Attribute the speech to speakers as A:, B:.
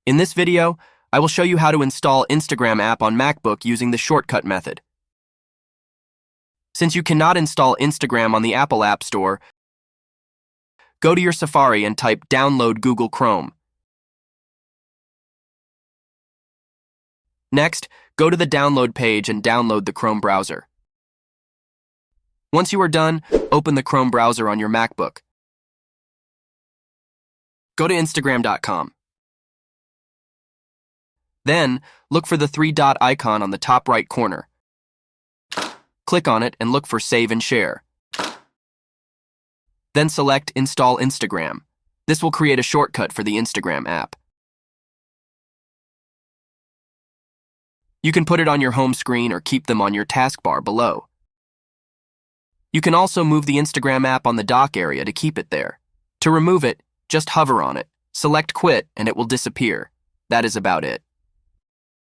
A: In this video, I will show you how to install Instagram app on Macbook using the shortcut method. Since you cannot install Instagram on the Apple App Store, go to your Safari and type download Google Chrome. Next, go to the download page and download the Chrome browser. Once you are done, open the Chrome browser on your MacBook. Go to Instagram.com. Then, look for the three-dot icon on the top right corner. Click on it and look for Save and Share. Then select Install Instagram. This will create a shortcut for the Instagram app. You can put it on your home screen or keep them on your taskbar below. You can also move the Instagram app on the dock area to keep it there. To remove it, just hover on it, select Quit, and it will disappear. That is about it.